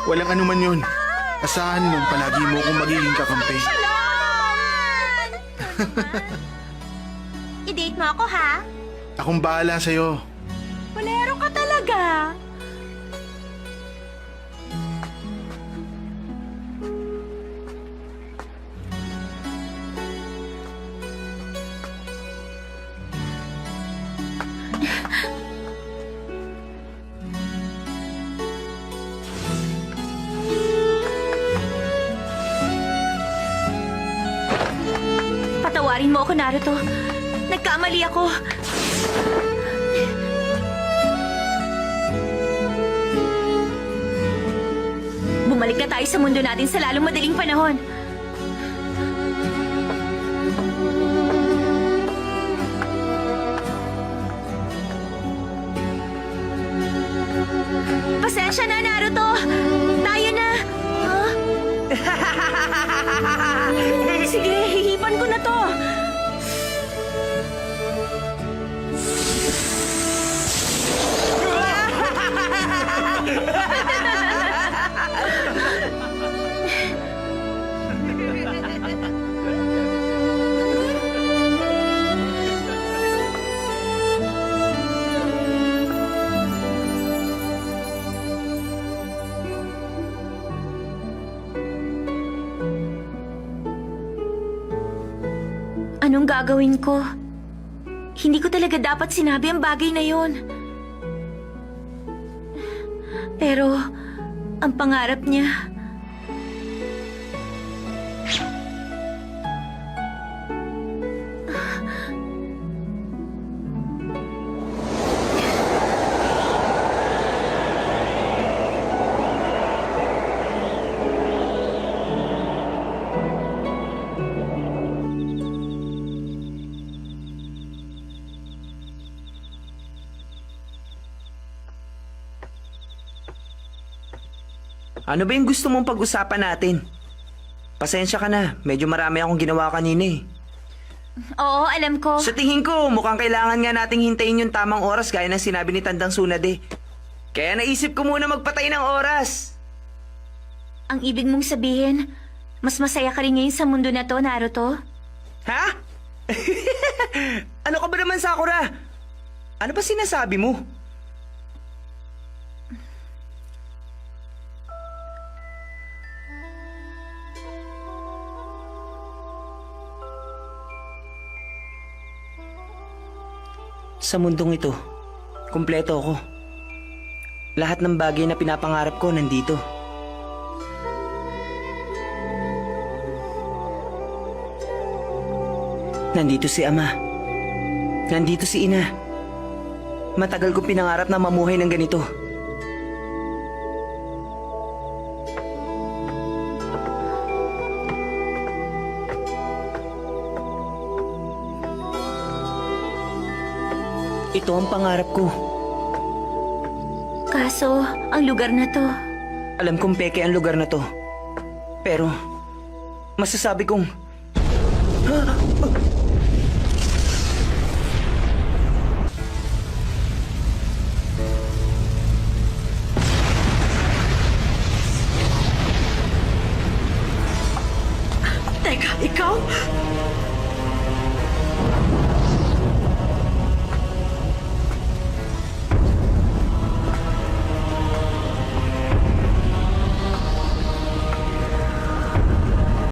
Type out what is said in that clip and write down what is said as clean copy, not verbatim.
Walang anuman yun. Asahan mong palagi mo kung magiging kakampi. I-date mo ako, ha? Akong bahala sa'yo. Bolero ka talaga. Patawarin mo ako, Naruto. Nagkamali ako. Bumalik na tayo sa mundo natin sa lalong madaling panahon. Pasensya na, Naruto. Tayo na. Huh? Sige, hihipan ko na to. Anong gagawin ko? Hindi ko talaga dapat sinabi ang bagay na yon. Pero, ang pangarap niya... Ano ba yung gusto mong pag-usapan natin? Pasensya ka na, medyo marami akong ginawa kanina eh. Oo, alam ko. Sa tingin ko, mukhang kailangan nga nating hintayin yung tamang oras gaya ng sinabi ni Tandang Tsunade. Kaya naisip ko muna magpatay ng oras. Ang ibig mong sabihin, mas masaya ka rin ngayon sa mundo na to, Naruto? Ha? Ano ka ba naman, Sakura? Ano ba sinasabi mo? Sa mundong ito, kumpleto ako. Lahat ng bagay na pinapangarap ko nandito. Nandito si Ama. Nandito si Ina. Matagal kong pinangarap na mamuhay ng ganito. Ito ang pangarap ko. Kaso, ang lugar na to... Alam kong peke ang lugar na to. Pero, masasabi kong...